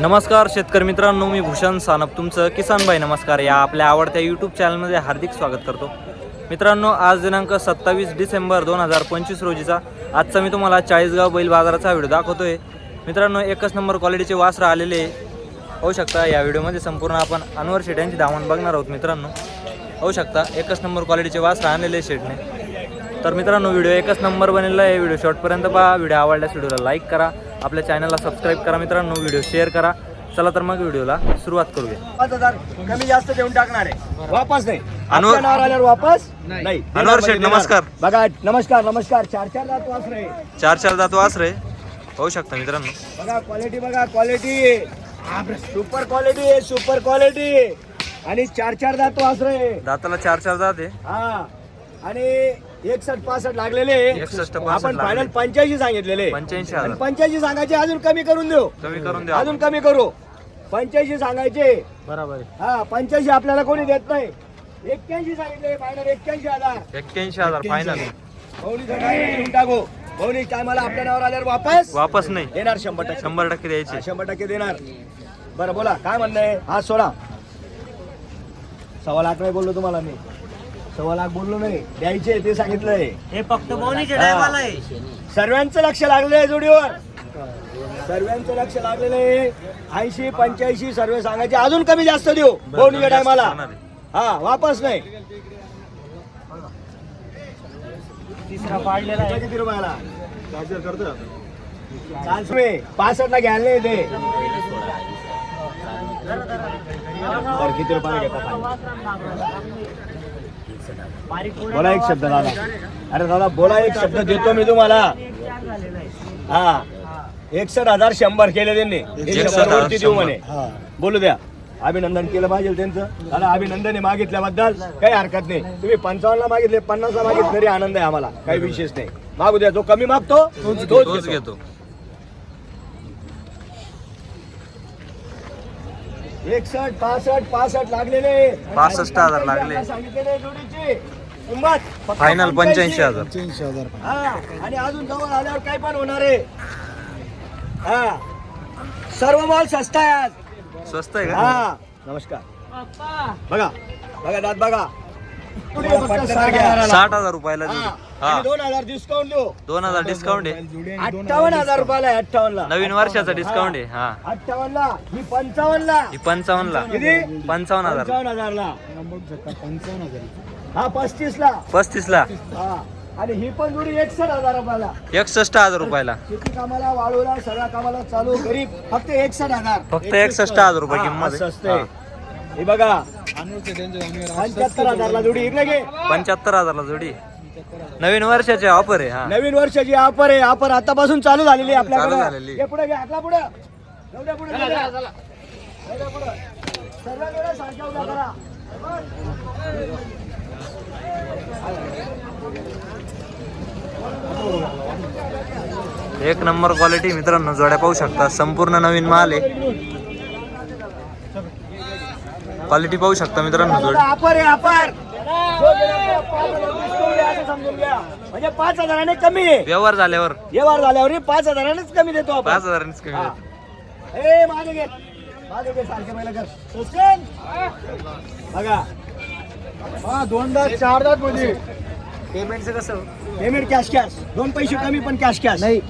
नमस्कार शेतकरी मित्रांनो, मी भूषण सानप तुमचं किसान भाई नमस्कार या आपल्या आवडत्या यूट्यूब चॅनलमध्ये हार्दिक स्वागत करतो. मित्रांनो, आज दिनांक 27 डिसेंबर 2025 रोजीचा आजचा मी तुम्हाला चाळीसगाव बैल बाजाराचा व्हिडिओ दाखवतोय. मित्रांनो, एकच नंबर क्वालिटीचे वासरं आलेले होऊ शकता. या व्हिडिओमध्ये संपूर्ण आपण अनवर शेट यांची धावण बघणार आहोत. मित्रांनो होऊ शकता एकच नंबर क्वालिटीचे वासरं आणलेले शेटने. तर मित्रांनो, व्हिडिओ एकच नंबर बनलेला आहे. व्हिडिओ शॉर्टपर्यंत पहा. व्हिडिओ आवडल्यास व्हिडिओला लाईक करा, आपल्या चॅनलला सबस्क्राईब करा. मित्रांनो, व्हिडिओ शेअर करा. चला तर मग व्हिडिओला सुरुवात करूया. 5000 कमी जास्त देऊन टाकणार आहे, वापस नाही. अनवर- आपल्या नावावर आल्यावर वापस नाही. अनवर शेठ, नमस्कार. बघा, नमस्कार नमस्कार. चार दात वासरे, चार दात वासरे होऊ शकता. मित्रांनो बघा क्वालिटी, बघा क्वालिटी, सुपर क्वालिटी आहे, सुपर क्वालिटी. आणि चार दात वासरे, दाताला चार दात आहे. हा. आणि 61-65 लागलेले 61-65 आपण फायनल 85 सांगितलेले. 85,000 85 सांगायचे, अजून कमी करून देऊ. कमी करून द्या. अजून कमी करू. 85 सांगायचे. बरोबर आहे. हा, 85 आपल्याला कोणी देत नाही. 81 सांगितले फायनल. 81,000 81,000 फायनल. देऊन टाकू. भाऊनी टायमाला आपल्या नावावर आल्यावर वापस नाही देणार. 100% 100% द्यायची. 100% देणार. बरं बोला, काय म्हणणं आहे? हात सोडा. 1.25 लाख नाही बोललो तुम्हाला मी. 1.25 लाख बोललो नाही. द्यायचे ते सांगितलंय. हे फक्त बोनीचे टायमाला आहे. सर्वांचं लक्ष लागलेलं आहे जोडीवर. सर्वांचं लक्ष लागलेलं आहे. 80-85 सर्व सांगायचे, अजून कमी जास्त देऊ बोनीच्या टायमाला. हा, वापस नाही. तिसरा पाडलेला आहे. किती रुपयाला? 65 ला घ्यायला नाही ते. बरं, किती रुपयाला घेता? बोला एक शब्द दादा. अरे दादा बोला एक शब्द, देतो मी तुम्हाला. हा, 61,100 केले त्यांनी. 100 वरती देऊ म्हणे. बोलू द्या. अभिनंदन केलं पाहिजे त्यांचं. दादा अभिनंदन मागितल्याबद्दल काही हरकत नाही. तुम्ही 55 ला मागितले, 50 ला मागितले तरी आनंद आहे आम्हाला, काही विशेष नाही. मागू द्या. जो कमी मागतो तोच घेतो. 61-65 लागलेले. 65,000 लागले. सांगितलेले जोडीची किंमत फक्त फायनल 85,000. 85,000. हा, आणि अजून जवळ आल्यावर काय पण होणार आहे. हा, सर्व माल स्वस्त आहे आज. स्वस्त आहे का? हा, नमस्कार. बघा बघा दात बघा. 60,000 रुपयाला जोडी. हा, 2,000 डिस्काउंट देऊ. 2,000 डिस्काउंट आहे. 58,000 रुपयाला आहे. 58 ला नवीन वर्षाचा डिस्काउंट आहे. हा, 58 ला. ही 55 ला. ही 55 ला. किती? 55,000. 55,000 ला. हा, 35 ला. 35 ला. हा, आणि ही पण जोडी 61,000 रुपयाला. 61,000 रुपयाला. शेती कामाला, वाळूला, सगळ्या कामाला चालू गरीब फक्त 61,000. फक्त 61,000 रुपये हा, किंमत स्वस्त आहे. आहे. हे बघा 75,000 ला जोडी. इकडे घे. 75,000 ला जोडी. नवीन वर्षाचे ऑफर आहे. हा, नवीन वर्षाची ऑफर आहे. ऑफर आतापासून चालू झालेली आहे चालू आपल्याकडे. झालेली. हे पुढे घ्या. आतला पुढे जाऊ द्या. पुढे जाऊ द्या. जाऊ द्या पुढे. सर्व वेळा सारख्या उभ्या करा. एक नंबर क्वालिटी. मित्रांनो, जोड्या पाहू शकता. संपूर्ण नवीन माल आहे. क्वालिटी पाहू शकता मित्रांनो. जोडी ऑफर आहे. ऑफर जो गेला 5,000 डिस्काउंट आहे असं समजून घ्या. म्हणजे 5,000 कमी आहे. व्यवहार झाल्यावर व्यवहार झाल्यावर 5,000 कमी देतो आपण. 5,000 कमी हा. देतो. ए, मागे घे. मागे घे. सारखे पहिला कर. सुचन. बघा. हा, 2 दात 4 दात मध्ये पेमेंटचं कसं? Payment cash. 2 पैसे कमी पण कॅश. नाही,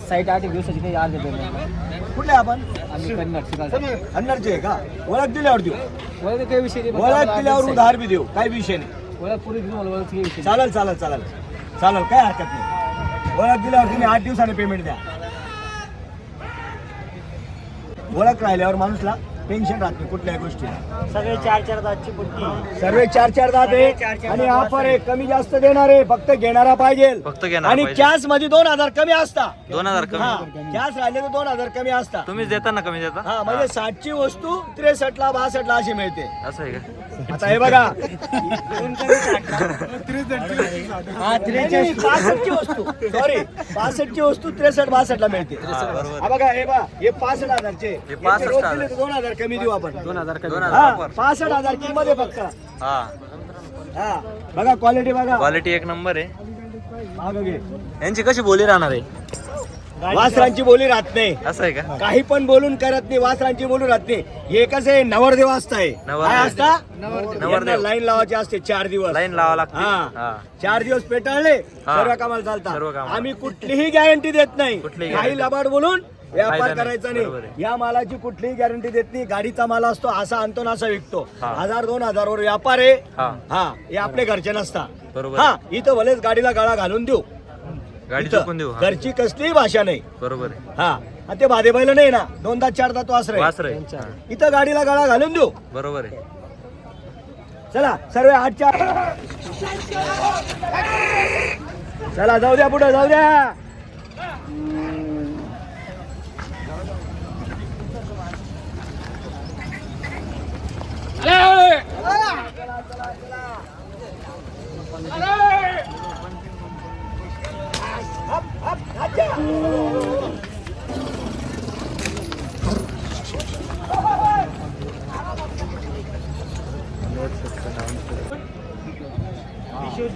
साईट 8 दिवसाची काही आज पेमेंट. कुठले आपण? आम्ही करणार. अन्नरचे आहे का? ओळख दिल्यावर देऊ. ओळख काही विषय नाही. ओळख दिल्यावर उधार बी देऊ. काही विषय नाही. ओळख पुरी तुम्हाला ओळख काही विषय चालेल चालेल चालेल चालेल, काय हरकत नाही. ओळख दिल्यावर तुम्ही 8 दिवसाने पेमेंट द्या. ओळख राहिल्यावर माणूसला टेन्शन राहत नाही कुठल्याही गोष्टी. सगळे 4 दातची पुट्टी. सर्व 4 दात आहे. आणि ऑफर आहे. कमी जास्त देणार आहे. फक्त घेणारा पाहिजे. फक्त घेणार आणि पाहिजे. कॅश मध्ये 2,000 कमी असता. 2,000 हा, कमी. कॅश राहिले तर 2,000 कमी असता. तुम्हीच देता ना कमी देता. हा, म्हणजे 60 ची वस्तू 63 ला 62 ला अशी मिळते. असं आहे का? आता हे बघा. 65 ची वस्तू, सॉरी 65 ची वस्तू 63-62 ला मिळते. हा, बरोबर. हा बघा, हे बघा, हे 65,000 चे. हे 65,000. 2,000 कमी देऊ आपण. 2,000 कमी. 2,000 हा, ऑफर. 65,000 किंमत आहे फक्त. हा, हा, बघा क्वालिटी बघा. क्वालिटी एक नंबर आहे. मागं घे. यांची कशी बोली राहणार आहे? वासरांची बोली राहत नाही. असं आहे का? काही पण बोलून करत नाही, वासरांची बोलून राहत नाही. हे कसं आहे, नवरदेव असताय. काय असता? नवरदेव. लाईन लावायची असते 4 दिवस. लाईन लावा लागते. हा 4 दिवस पेटाळले हा. सर्व कामाला सर्व चालतात. कामाला. आम्ही कुठलीही गॅरंटी देत नाही. कुठलीही काही guarantee. लबाड बोलून व्यापार फायदा नाही. करायचा बरोबर नाही. आहे. या मालाची कुठलीही गॅरंटी देत नाही. गाडीचा माल असतो, असा आणतो ना असा विकतो. हा. 1000-2000 वर व्यापार आहे. हा हा हे आपले घरचे नसता. बरोबर. हा इथं भलेच गाडीला गळा घालून देऊ, गाडी इथं चुकून देऊ. हा. घरची कसलीही भाषा नाही. बरोबर आहे. हा आणि ते भादे बैल नाही ना, 2-4 तो वासरे वासर आहे. हा. इथं गाडीला गळा घालून देऊ. बरोबर आहे. चला सर्व 8च्या चला जाऊ द्या, पुढे जाऊ द्या.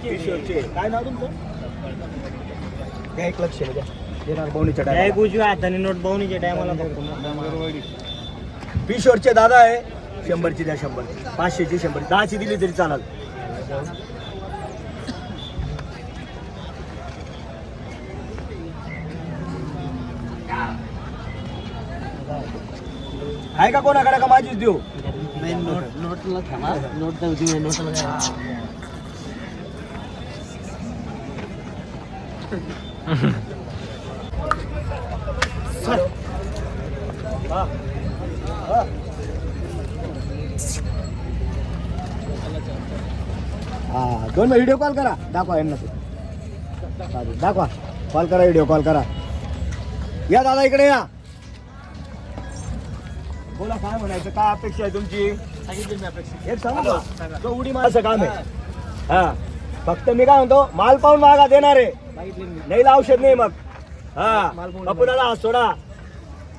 किशोरचे. काय नाव तुमचं? द्या एक लक्ष द्या. येणार बोवणीच्या टायमाला. उजव्या हाताने नोट बवणीच्या टायमाला किशोरचे दादा आहे. 100ची द्या, 100, 500ची, 100, 10ची दिली तरी चालेल. आहे का कोणाकडे, का माझीच देऊ? नोटला थांबा, नोट जाऊ दे, नोटला हा. हा. हा 2 व्हिडिओ कॉल करा, दाखवा यांना ते. दाखवा, कॉल करा, व्हिडिओ कॉल करा. या दादा इकडे या. बोला काय म्हणायचं, काय अपेक्षा आहे तुमची? एक सांगू का? तो उडी मारायचं काम आहे. हा फक्त मी काय म्हणतो, माल पाहून मागा देणार आहे, नाही औषध नाही. मग हा बापू दादा हात सोडा.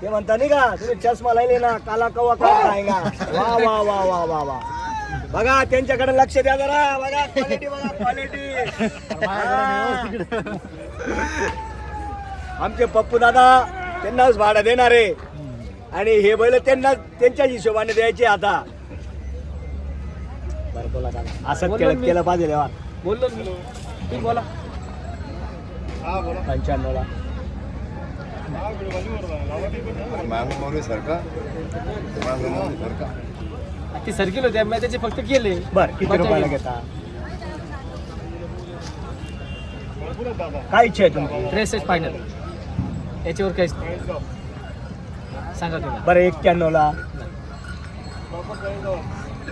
ते म्हणता नाही का, तुम्ही चष्मा लायले ना, काला कवा का खाएगा. वा वा वा वा वा वा. बघा त्यांच्याकडे लक्ष द्या जरा. बघा क्वालिटी, बघा क्वालिटी. आमचे पप्पू दादा त्यांनाच भाडं देणार आहे आणि हे बैल त्यांना त्यांच्या हिशोबाने द्यायचे. आता बरं बोला दादा, असं केलं पाहिजे. देवा बोललो तुम्ही बोला. 95 ला ती सर्किल होत्या, मी त्याचे फक्त केले. बरं किती रुपयाला घेता? काय इच्छा आहे तुमची? 63 फायनल, याच्यावर काहीच नाही. सांगा तुम्ही. बरं 91 ला.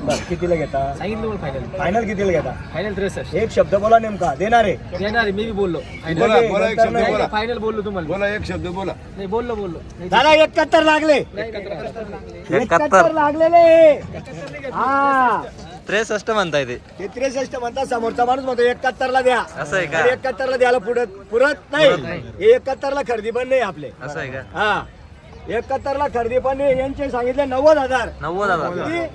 बरं कितीला घेता? सांगितलं मला फायनल. फायनल कितीला घेता? फायनल 63 एक शब्द बोला नेमका. देणार आहे? देणार आहे, मी बी बोललो. बोला, बोला, एक शब्द बोला. फायनल बोललो तुम्हाला. बोला एक शब्द बोला. नाही बोललो नाही. दादा 71 लागले. 71 लागलेले. हा 63 म्हणताय ते. 63 म्हणता, समोरचा माणूस म्हणतो 71 ला द्या. असं आहे का? 71 ला द्यायला पुरत नाही. हे 71 ला खरेदी पण नाही आपले. असं आहे का? हा 71 ला खरेदी पण नाही. यांचे सांगितले 90,000. 90,000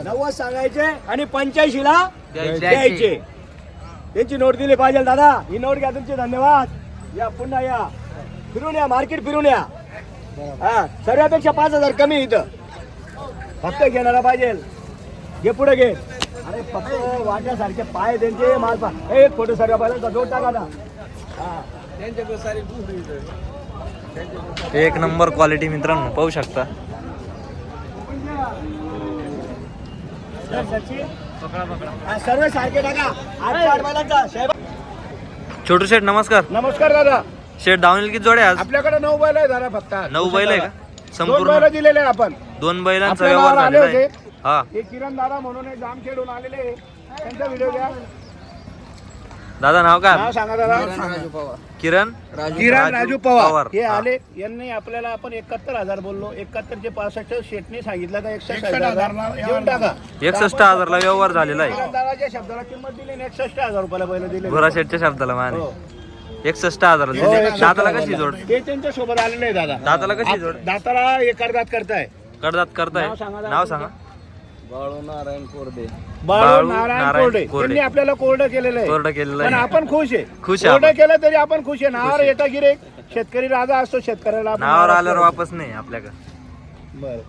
90 सांगायचे आणि 85 ला द्यायचे. द्यायचे. त्यांची नोट दिली पाहिजे दादा. ही नोट घ्या तुमचे. धन्यवाद. या पुन्हा या, फिरून या, मार्केट फिरून या. हा सर्वापेक्षा 5,000 कमी इथं. फक्त घेणारा पाहिजे. घे पुढे घे. अरे फक्त वाट्यासारखे पाय त्यांचे. माल पा एक फोटो सर्व पहिल्यांदा जोड टाका ना. हा एक नंबर क्वालिटी मित्रांनो, पाहू शकता. हा, सर्व सारखे टाका. 8 बैलांचा. छोटू शेठ नमस्कार. नमस्कार दादा. शेठ दावणीला किती जोड्या आज? आपल्याकडे 9 बैल आहे दादा. फक्त 9 बैल आहे का? 2 संपूर्ण बैल दिलेले आहे आपण. 2 बैलांचा आपल्या व्यवहार नावावर आले झालेला आहे. होते. हा हे किरण दादा म्हणून एक जामखेडून आलेले, त्यांचा व्हिडिओ घ्या. दादा नाव काय? नाव सांगा दादा. किरण किरण राजू पवार हे हा. आले. यांनी आपल्याला आपण 71,000 बोललो. 71 चे 65 शेटने सांगितलं का 61,000 देऊन टाका. 61,000 ला व्यवहार झालेला आहे. किरण दादाच्या शब्दाला किंमत दिली आणि 61,000 रुपयाला बैल दिले. गोरा शेठच्या शब्दाला माने हो. 61,000 हो, दाताला कशी जोड? ते त्यांच्या सोबत आलेले आहे दादा. दाताला कशी जोड? दाताला एक अर्धात करताय. कडदात करताय. नाव सांगा दादा नाव सांगा. बाळू नारायण कोरडे बाळू नारायण नारायण कोरडे कोरडे. त्यांनी आपल्याला कोरडं केलेलं आहे. कोरडं केलेलं पण आहे. आपण खुश आहे. खुश आहे कोरडं आपण. केलं तरी आपण खुश आहे. नावावर येता गिरेक शेतकरी राजा असतो, शेतकऱ्याला आपण नावावर नाराज आल्यावर करतो. वापस नाही आपल्याकडे. बरं.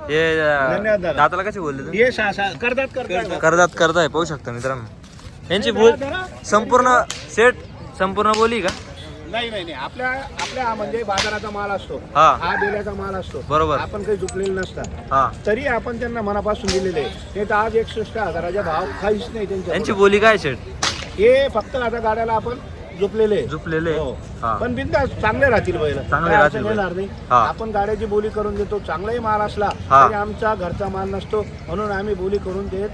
हे धन्यवाद दादा. दाताला कसे बोलले तुम्ही? हे करतात करताय पाहू शकता मित्रांनो. यांची बोल संपूर्ण सेट संपूर्ण बोली का? नाही नाही नाही आपल्या आपल्या म्हणजे बाजाराचा माल असतो, हा. हा बेल्याचा माल असतो. बरोबर. आपण काही चुकलेलं नसतात, हा. तरी आपण त्यांना मनापासून दिलेले आहे. नाही तर आज 61,000चा भाव काहीच नाही त्यांच्या. यांची बोली काय सेट? हे फक्त आता गाड्याला आपण झुपलेले झुपलेले. हो. हा. पण बिंदास चांगले राहतील बैल, चांगले काय राहतील असं बैल. येणार नाही. हा. आपण गाड्याची बोली करून देतो. चांगलाही माल असला हा. तरी आमचा घरचा माल नसतो, म्हणून आम्ही बोली करून देत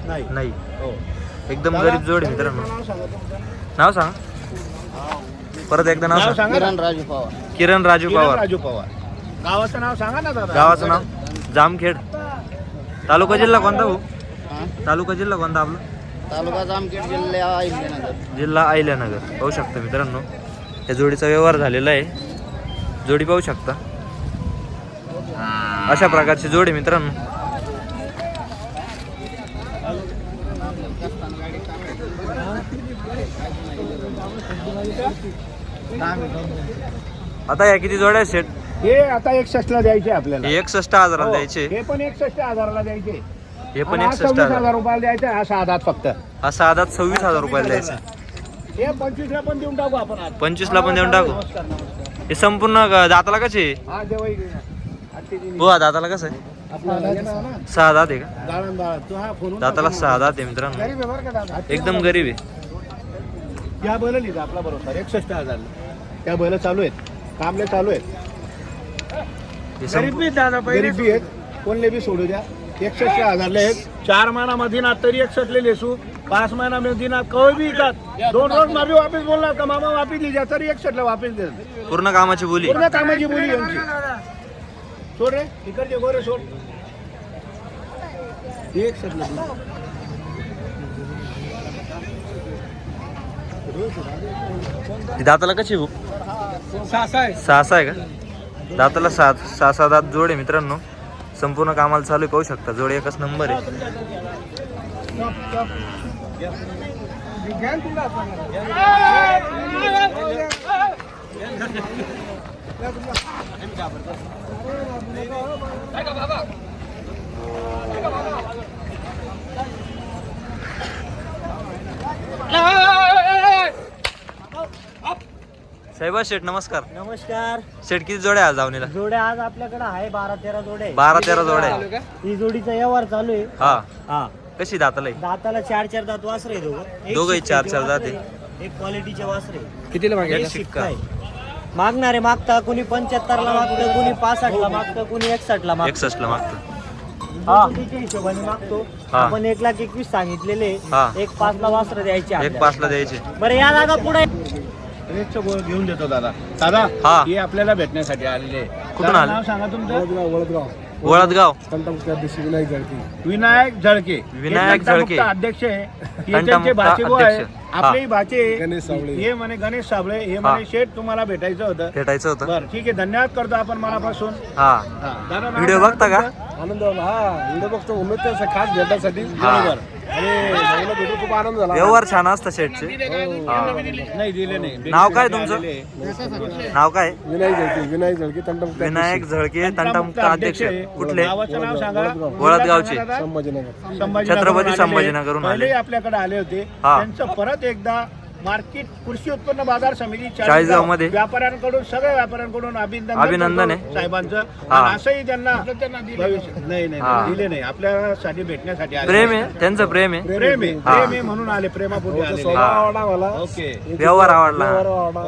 नाही. नाही. हो. एकदम दादा, गरीब जोड आहे मित्रांनो. नाव सांगा तुमचं. नाव सांग परत एकदा. नाव नाव सांग. सांगा ना. किरण राजू किरण पवार. राजू पवार. गावाचं नाव सांगा ना दादा. गावाचं नाव जामखेड. तालुका जिल्हा कोणता भाऊ? तालुका जिल्हा कोणता आपला? तालुका जामखेड जिल्हा अहिल्यानगर. जिल्हा अहिल्यानगर. पाहू शकता मित्रांनो, या जोडीचा व्यवहार झालेला आहे. जोडी पाहू शकता, अशा प्रकारची जोडी मित्रांनो. आता या किती जोड्या आहेत सेट? हे आता 61 द्यायचे आपल्याला. 61,000 हो. द्यायचे. हे पण 61,000ला द्यायचे. हे पण आणि हा 61,000. 26,000 रुपयाला द्यायचा. हा साधात फक्त. हा साधात 26,000 रुपयाला द्यायचा. हे 25ला पण देऊन टाकू आपण आज. 25ला पण देऊन टाकू. नमस्कार, नमस्कार. हे संपूर्ण दाताला कसे? हा देवाई घेऊन या. आजची दिनी. हो दाताला कसं आहे? आपला हे नाव ना? 6 दात आहे का? दाळण दाळ. तू हा फोनवरून दाताला टाकू. 6 दात आहे मित्रांनो. गरीब आहे बरं का दादा. एकदम गरीब आहे. या बैल लिहिलं आपला बरोबर 61,000. त्या बैल चालू आहेत, कामले चालू आहेत. हे गरीब बी दादा गरीब बी आहेत, कोणले बी सोडू द्या. 61,000 आहेत. 4 महिना मधीनात तरी 61 लेसू. 5 महिना मधीनात कवी बी विकत. 2 रोज माफी वापिस बोलणार का मामा वापिस लिहिजा तरी 61ला वापिस देत. पूर्ण कामाची बोली. पूर्ण कामाची बोली यांची. सोड रे इकडचे गोरे सोड. 61ला देऊ. ही दाताला कशी भाऊ? 6 आहे का? दाताला 6 दात जोड आहे मित्रांनो. संपूर्ण कामाला चालू आहे, पाहू शकता. जोड एकच नंबर आहे. साहेबा शेठ नमस्कार. नमस्कार. शेठ किती जोड्या आज जाऊन जोड्या आज आपल्याकडे आहे 12-13 जोड्या आहे. 12-13 जोड्या आहे. ही जोडीचा व्यवहार चालू आहे. हा. हा. कशी दाताला आहे? दाताला 4-4 दात वासरे आहे दोघं. एक दोघंही शिक्क्याचे 4-4 दात वासरे, आहे. एक क्वालिटीचे वासरे आहे. कितीला एक शिक्का आहे. मागणारे मागता कुणी 75ला मागतं, कुणी 65ला मागतं, कुणी 61ला मागतं. 61ला मागतो. क्वालिटीच्या हिशोबाने मागतो. हा. आपण 1,21,000 सांगितलेले. हा. एक 5ला वासरे द्यायचे एक आपल्याला. 5ला द्यायचे. बरं या दादा पुढे. रेटचं गोळ घेऊन देतो दादा. दादा हा. हे आपल्याला भेटण्यासाठी आलेले आहे. कुठून दादा, आले? नाव सांगा तुमचं. वळदगाव. विनायक झळके. विनायक हे झळके. तंटामुक्त अध्यक्ष आहे. हे तंटामुक्त त्यांचे भाचीबो आहे. अध्यक्ष. आपलेही भाचे आहे. गणेश साबळे. हे म्हणे गणेश साबळे. हे म्हणे शेठ तुम्हाला भेटायचं होतं. भेटायचं होतं. बरं ठीक आहे, धन्यवाद करतो आपण मनापासून. हा. हा. दादा नाव व्हिडिओ सांगा बघता का? तुमचं. आनंद झाला. हा व्हिडिओ बघतो म्हणून त्याचा खास भेटायसाठी. हा. बरोबर. अरे चांगला भेटून खूप आनंद झाला. व्यवहार छान असतं शेठचे. नाही दिले नाही. नाव काय तुमचं? नाव काय? विनायक झळके तंटामुक्त विनायक झळके तंटामुक्त अध्यक्ष. कुठले? गावाचं नाव सांगा. वळदगावचे. संभाजीनगर. छत्रपती संभाजीनगरहून आले. पहिले आपल्याकडे आले होते. हा. त्यांचं परत एकदा मार्केट कृषी उत्पन्न बाजार समिती चाळीसगाव मध्ये व्यापाऱ्यांकडून सगळ्या व्यापाऱ्यांकडून अभिनंदन आहे. करतो साहेबांचं. हा. आणि असंही त्यांना भविष्य नाही नाही हा. दिले नाही. आपल्यासाठी भेटण्यासाठी आले. प्रेम आहे त्यांचं. प्रेम आहे. प्रेम आहे. हा. प्रेम आहे म्हणून आले. प्रेमापूर्वी आले. स्वभाव आवडला मला. ओके व्यवहार आवडला.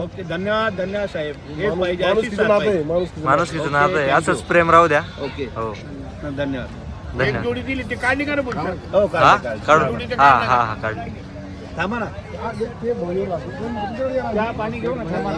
ओके धन्यवाद धन्यवाद साहेब. हेच पाहिजे. अशीच माणुसकीचं साथ नातं आहे. पाहिजे. माणुसकीचं माणुसकीचं नातं आहे. ओके, thank असंच you. प्रेम राहू द्या. ओके हो. धन्यवाद. एक धन्यवाद. जोडी दिली ते काढली का ना बोलतो? हो हा काढली. काढून. जोडीचं हा काढलं हा का? हा काढली. थांबा ना. चहा पाणी घेऊ ना थांबा.